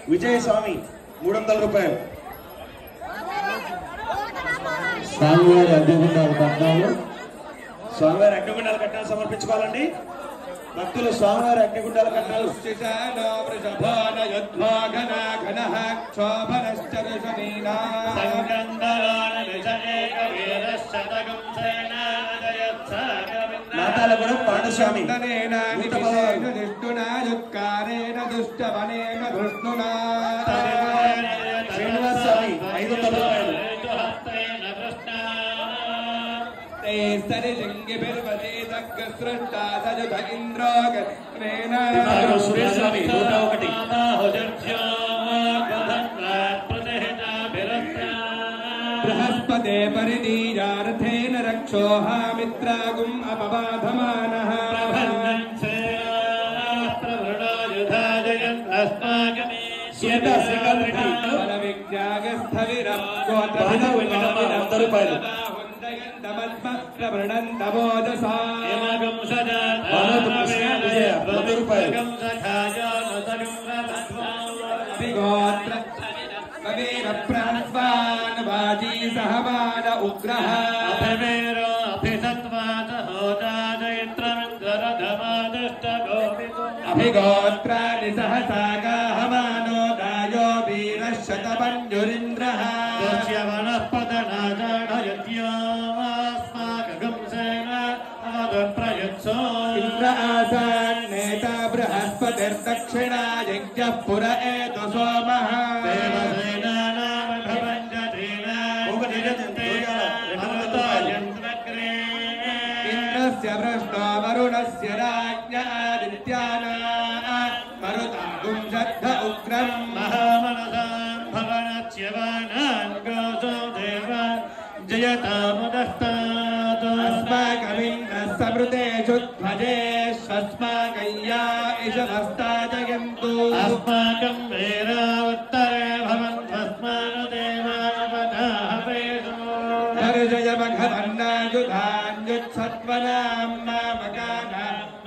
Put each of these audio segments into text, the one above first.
విజయ స్వామి 300 రూపాయలు. స్వామివారి అడ్డుగుండాలు కట్టాలు సమర్పించుకోవాలండి. భక్తులు స్వామివారి అగ్నిగుండాల కట్టాలు నాతాలగూడెం పాండుస్వామి శ్రీనివాస స్వామి 500 రూపాయలు. సురేష్ స్వామి 101. బృహస్పతే పరిదీయార్థేన రక్షోహామిత్రాగుం అపబాధమానః సహవాద ఉగ్రః అభిగోత్రాని సహసాగాహమానో దాయో వీరః శతమంజురింద్రః ఇంద్ర ఆసాన్నేత బృహస్పతిర్దక్షిణా యజ్ఞః పుర ఏతు సోమః ఇంద్రస్య భ్రష్టో వరుణస్య రాజ్ఞాదిత్యానా మరుతాగుం శబ్ద ఉగ్రం అస్మాకమింద్రః సమృతేషు ధ్వజేష్వస్మాకయ్యా ఇషమస్తాజయంతు అస్మాకం వేరావత్తరే భవంత్వస్మానుదేవాపదాహవేషు దర్శయ మఘవన్నాయుధాన్యుత్సత్వనాం మామకాన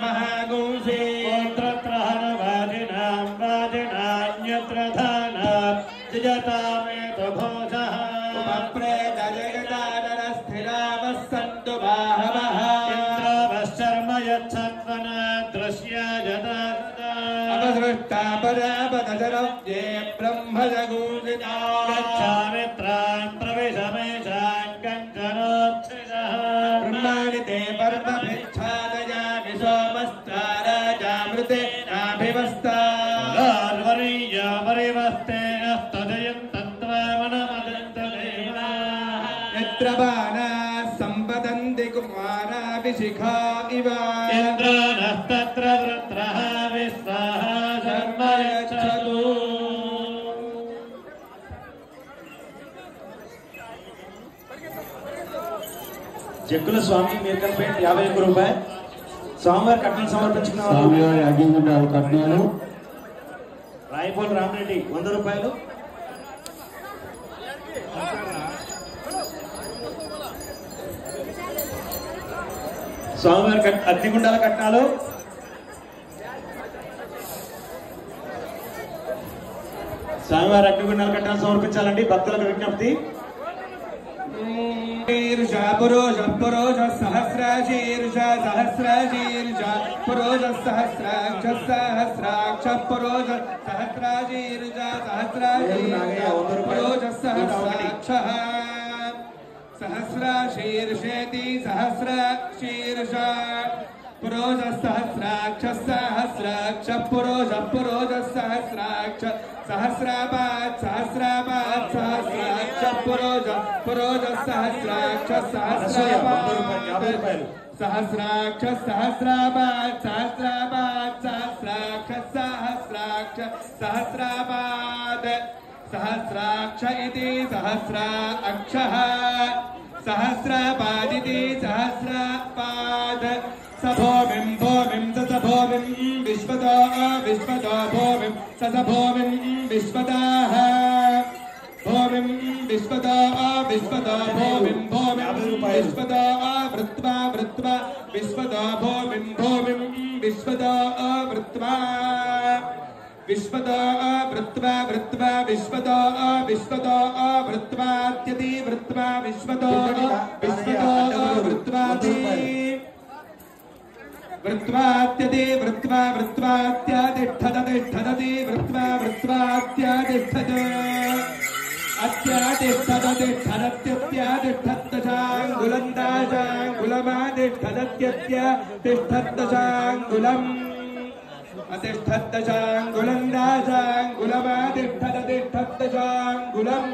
మహాగుంసే గోత్రత్రహరవాదినాం వాదినాన్యత్ర ధానాం జయతామేతు భోజః ఉపప్రేత జగదానరస్థిరావः సంతు బాహవః ఇంద్రావశ్చర్మ యత్సత్వనా దృశ్యాయదాదా అవసృష్టా పరాపదశరవ్యే బ్రహ్మజగూషితా గచ్ఛామిత్రాన్ ప్రవిశమేషాన్ కంచనోత్సితః బ్రహ్మాణి తే పర్వభిచ్ఛాదయామి సోమస్త్రారాజామృతే నాభివస్తా గార్వరీయామరివస్తే అస్తదయంతంత్వామనమదంతదేవా యత్ర బాణాః సంపతంతి కుమారాభిషిఖా ఇవ ఇంద్రానస్తత్ర వృత్రః విశ్వాః శర్మ యచ్చతు జగ్గుల స్వామి మీర్కల్పేట్ 51 రూపాయలు. స్వామివారి కట్నం సమర్పించుకున్న వాళ్ళు స్వామివారి అడ్డుగుండాలు కట్టాలు రాయపోల్ రామరెడ్డి 100 రూపాయలు. స్వామివారి అగ్నిగుండాల కట్నాలు స్వామివారి అగ్నిగుండాల కట్నాలు సమర్పించాలండి. భక్తులకు విజ్ఞప్తి. शीर्षा पुरोष पुरोष सहस्राशीर्ष सहस्राशीर्ष पुरोष सहस्राक्ष सहस्राक्ष पुरोष सहस्राशीर्ष सहस्राशीर्ष पुरोष सहस्राक्षः सहस्राशीर्षेति सहस्राशीर्ष पुरोष सहस्राक्ष सहस्राक्ष पुरोष पुरोष सहस्राक्ष सहस्राबाद सहस्राबाद सहस्राक्ष पुरोष पुरोष सहस्राक्ष सहस्राबाद सहस्राक्ष सहस्राबाद सहस्राबाद सहस्राक्ष सहस्राक्ष सहस्राबाद सहस्राक्ष इति सहस्राक्षः सहस्राबादिति सहस्रापाद सभोमिं भूमिं भूमिं विश्वतो भूमिं सस भूमिं विश्वताः भूमिं विश्वतो भूमिं विश्वतो वृत्वा विश्वतो भूमिं विश्वतो वृत्वा विश्वतो वृत्वा विश्वतो वृत्वात्यति वृत्वा विश्वतो वृत्वाति वृत्वात्यति वृत्वात्यातिष्ठदति वृत्वात्यातिष्ठद अत्यातिष्ठदतिष्ठदत्यातिष्ठत्तशाङ्गुलम् अतिष्ठत्तशाङ्गुलमातिष्ठदतिष्ठत्तशाङ्गुलम्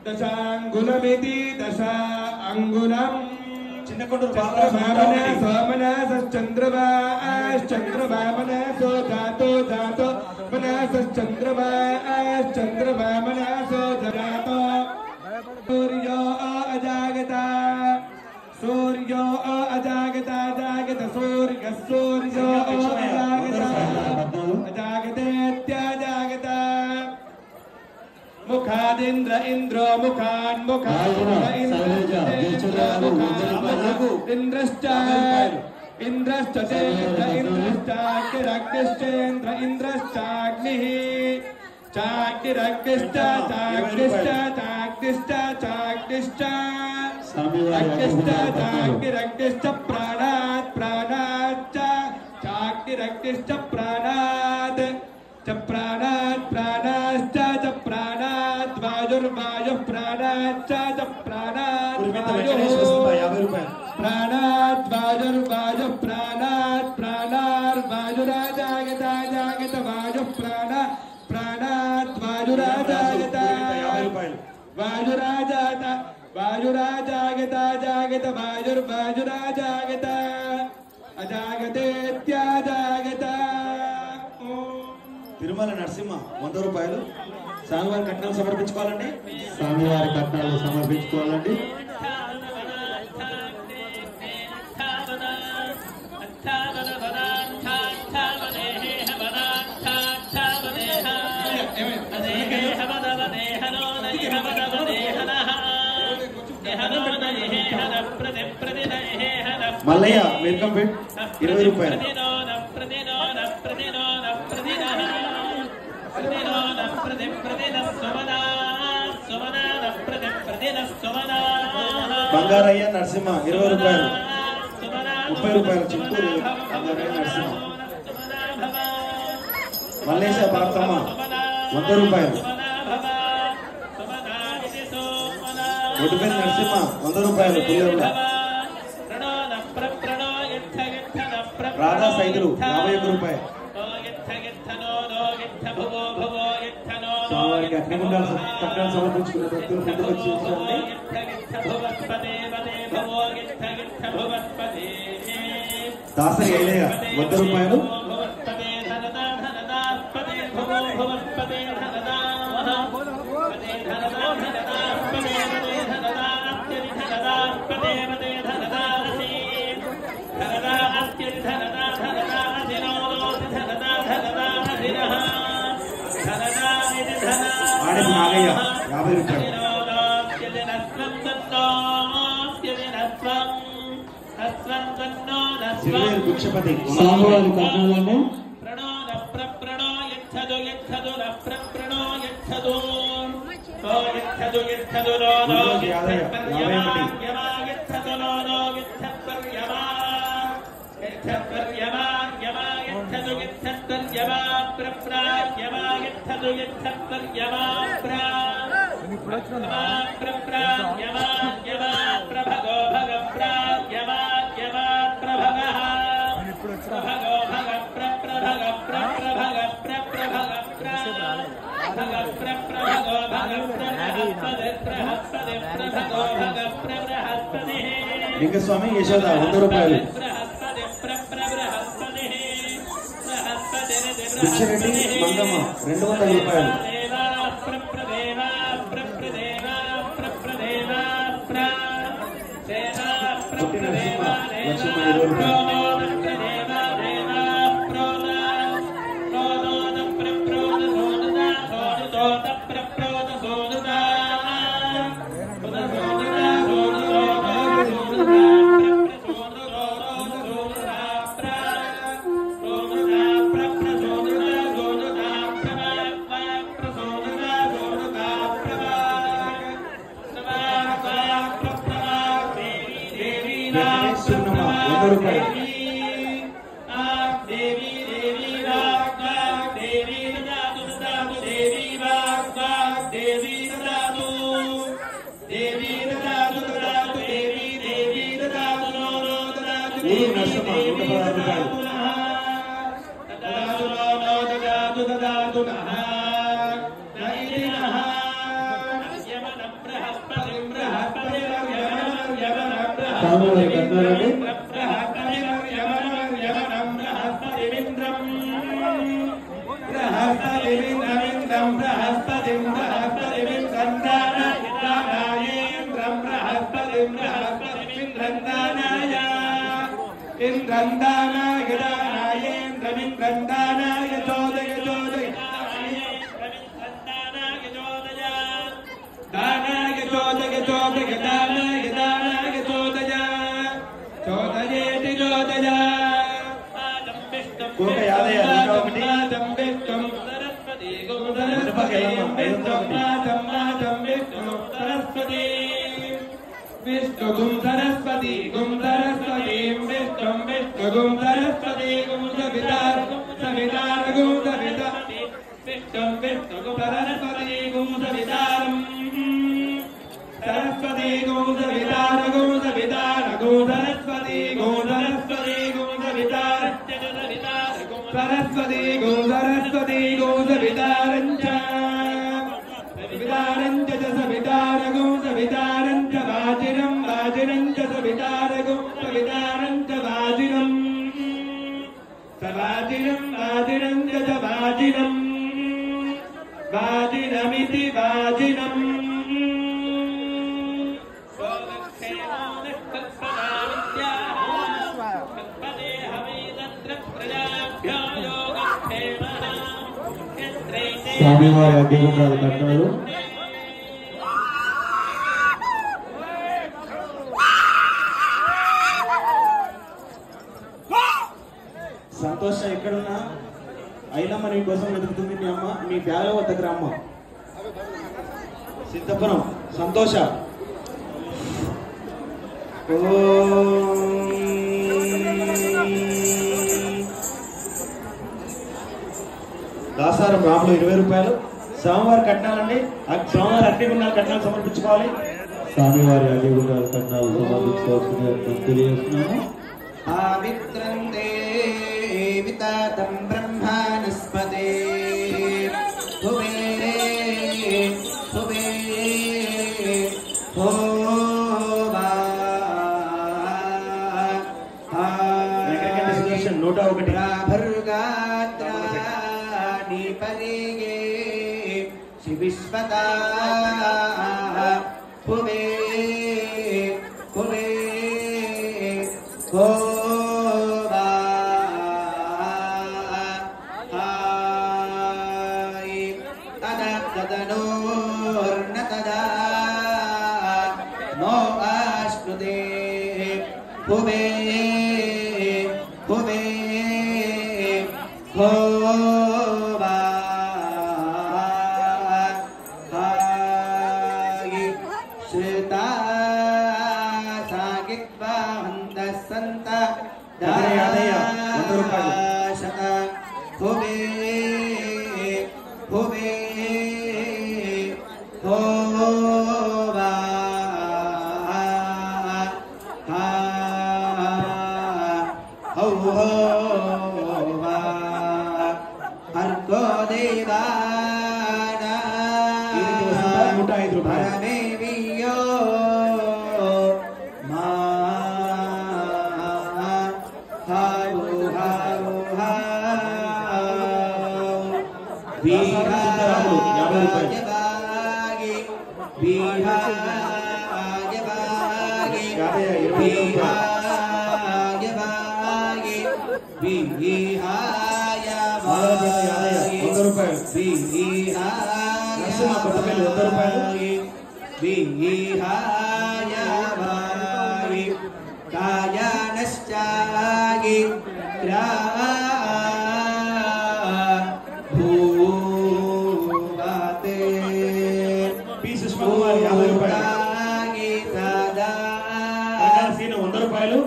दशाङ्गुलमिति दशा अङ्गुलम् चंद्रवामनसो जातो मनसश्चंद्रवामनसो जातो सूर्यो अजागता जागत सूर्यो अजागतेत्याजागता मुखादिन्द्र इंद्रो इंद्रश्च इंद्रश्चाग्निश्चेन्द्र इंद्रश्चाग्निः चाग्निश्च प्राणात् चाग्निरग्निश्च प्राणात् वायुर्वायुः प्राणाच्च प्राणात् वायुर्वायुः प्राणार्वायुराजागत वायुः प्राणात् वायुराजागत वायुराजागत वायुर्वायुराजागत अजागतेत्याजागत తిరుమల నరసింహ 100 రూపాయలు స్వామివారి కట్నాలు సమర్పించుకోవాలండి. స్వామివారి కట్నాలు సమర్పించుకోవాలండి. మల్లయ్య మీర్కంపేట్ 20 రూపాయలు. బంగారయ్య నరసింహ 20 రూపాయలు. 30 రూపాయలు చిత్తూరు బంగారయ్య నరసింహ. మల్లేశ పార్తమ్మ 100 రూపాయలు. ఒడిపల్లి నరసింహ 100 రూపాయలు పుల్లెరుల. రాధా సైదులు 51 రూపాయలు. స్వామివారికి అగ్నిగుండాలు కట్నాలు సమర్పించుకునే భక్తులు ముందుకు వచ్చి చూసుకోండి. దాసరి ఐలయ్య 100 రూపాయలు. ఆడపు నాగయ్య 50 రూపాయలు. సిరివేరు భిక్షపతి స్వామివారి కట్నాలండి. లింగస్వామి యశోద 100 రూపాయలు. బిచ్చిరెడ్డి మంగమ్మ 200 రూపాయలు. పుట్టి నరసింహ లక్ష్మమ్మ 20 రూపాయలు. నః నైతి నః యమనం బృహస్పతిం యమనం స్వామివారి కట్నాలండి యమనం బృహస్పతిమింద్రం బృహస్పతిమింద్రం దానాయేంద్రం బృహస్పతిమింద్రం దానాయ ఇంద్రం దానాయ దానాయేంద్రమింద్రం దానాయ చోదయ చోదయ దానాయ చోదయ చోదయ దానాయ దానాయ చోదయ చోదయేతి చోదయ కోట యాదయ్య 101 విష్ణుగుం సరస్వతి గుం సరస్వతి విష్ణుం విష్ణుగుం సరస్వతి గుం సవితార్ సవితార్ గుం సవితార్ విష్ణుం విష్ణుగుం సరస్వతి గుం సవితారం సరస్వతి గుం సవితార గుం సవితార గుం సరస్వతి గుం సరస్వతి గుం సవితార సరస్వతి గుం సరస్వతి గుం సవితారంచ సవితారంచ సవితారగుం సవితారంచ వాజినం వాజినంచ సవితారగుం సవితారంచ వాజినం సవాజినం వాజినంచ వాజినం వాజినమితి వాజినం స్వామివారి అగ్నిగుండాల కట్నాలు సంతోష ఎక్కడున్నా ఐలమ్మ నీ కోసం వెతుకుతుంది మీ అమ్మ మీ బ్యాల వద్దకు అమ్మ సిద్ధపురం సంతోష దాసారం రాములు 20 రూపాయలు స్వామివారి కట్నాలండి స్వామివారి అగ్నిగుండాల కట్నాలు సమర్పించుకోవాలి స్వామివారి అగ్నిగుండాల కట్నాలు సమర్పించుకోవాల్సిందిగా తెలియజేస్తున్నాము ఆవిత్రం దేవితాతం బ్రహ్మానస్పతే భువే భువే హోవా 101 భర్గాత్రాణి పరిగే శివిశ్వతా భువే భువే హోవా తదనోర్న తదా నో ఆశ్నుదే భువే భువే హోవా శ్రుతా సాగిత్వా హంతః సంత యాదయ్య 100 రూపాయలు శత భువే భువే హోవా హోవా హర్గో దేవానా 105 రూపాయలు పరమేవియో మా హావు హావు హావు సిద్ధరాములు 50 రూపాయలు యాదయ్య 25 యాదయ్య 100 రూపాయలు నరసింహ కొత్తపల్లి 100 రూపాయలు కాయానశ్చాగి భూవాతే పి సుష్మకుమార్ 50 రూపాయలు సీను 100 రూపాయలు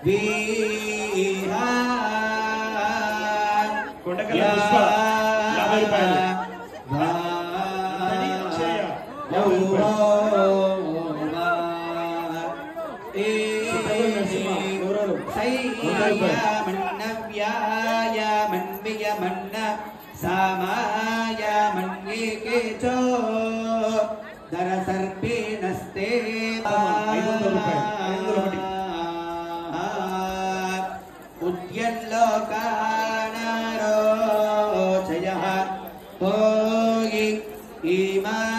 విహాన్ కొండకల్ల పుష్ప 50 రూపాయలు దరసర్పేణస్తే ఉద్యల్లోకానారోచయః భోగి ఈమాల్లోకానారోచయః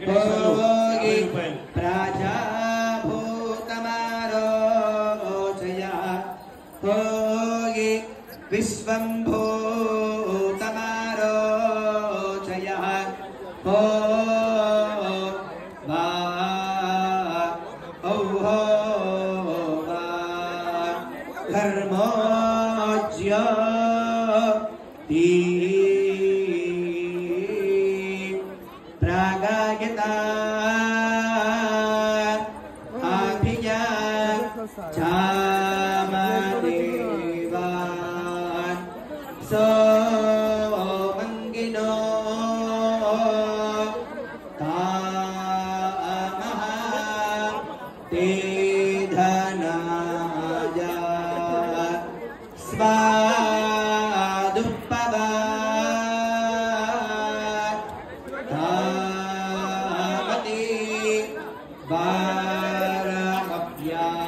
భోగి ప్రాజాభూతమారోచయః భోగి విశ్వంభూతమారోచయః భో ధర్మోజ్య ప్రాగాయత ఆభిజ చామదేవాన్ సోమంగినో కామః తే ధనాయ స్వాదుపవా ధామతి వారమభ్యాం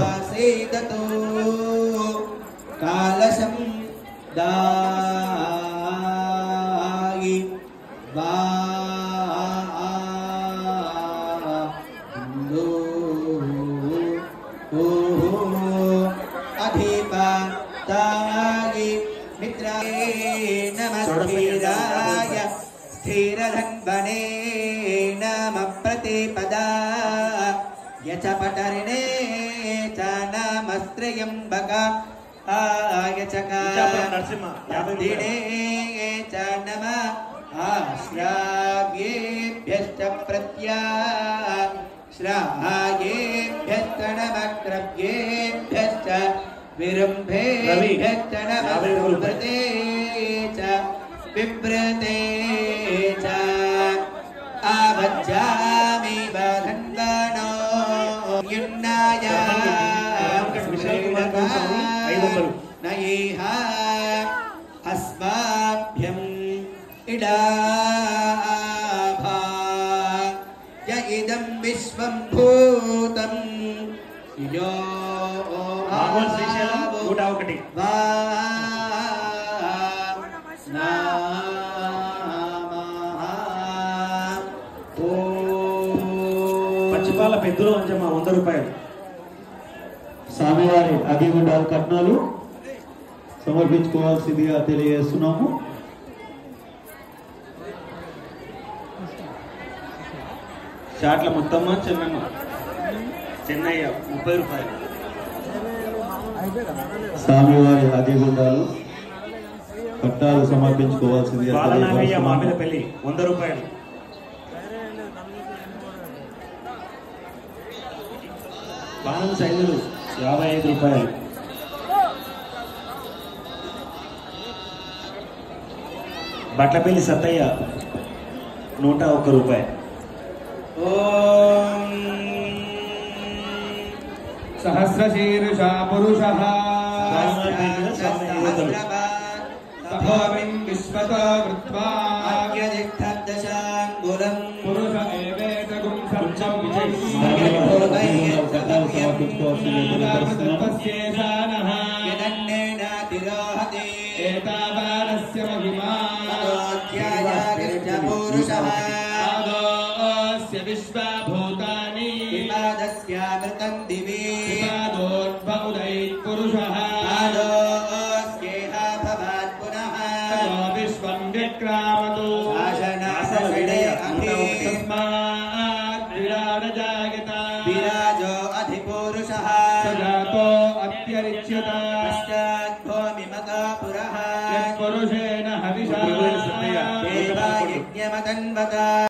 ఆసేదతో కాలశం దాయి అధిపతాయి మిత్రాయ నమస్తిరాయ స్థిరధన్వనే నమ ప్రతిపదా యచ పటరిణే చ నమస్త్రయంబక నరసింహ 50 దినే చ నమ ఆశ్రావ్యేభ్యశ్చ ప్రత్యాశ్రాయేభ్యశ్చ నమద్రవ్యేభ్యశ్చ విరంభేభ్యశ్చ నమృతే చ వివ్రతే చ ఆవజ్జామి బధన్వనో యున్నాయ నయేహ అస్మాభ్యం ఇడాభా య ఇదం విశ్వం భూతం యో ఆగోల్ శ్రీశైలం 101 పచ్చిపాల పెద్దలు అంజమ్మ 100 రూపాయలు స్వామివారి అగ్గిగుండాల కట్నాలు సమర్పించుకోవాల్సిందిగా తెలియజేస్తున్నాము. షాట్ల మొత్తమ్మ చెన్నమ్మ చెన్నయ్య 30 రూపాయలు స్వామివారి అగ్గిగుండాలు కట్నాలు సమర్పించుకోవాల్సిందిగా బాలనాగయ్య తెలియజేస్తున్నాము. మామిలపల్లి 100 రూపాయలు బాణం సైదులు 55 రూపాయలు బట్లపల్లి సత్తయ్య 101 రూపాయలు ఓం సహస్రశీర్ష పురుషః తపోమిం విశ్వతో కృత్వా అగ్యదిష్టదశాంగులం పురుష ఏవేతగుం సత్యం కట్నాలు సమర్పించుకోవాల్సిందిగా తెలియజేస్తున్నాము. యదన్నేన తిరోహతే ఏతావానస్య మహిమా పురుషః ఆదోస్య విశ్వభూతాని విపాదస్యామృతం దివి పాదోద్భౌదై పురుషః పాదోస్యేహ భవాత్ పునః విశ్వం విక్రామతు శాసనాసవిడయ అభి తస్మాత్ విరాడ జాగత విరాజో అధిపురుషః సజాతో అత్యరిచ్యత పశ్చాత్ భూమిమతో పురః యత్పురుషేణ హవిషా దేవాయ यज्ञमतन्वता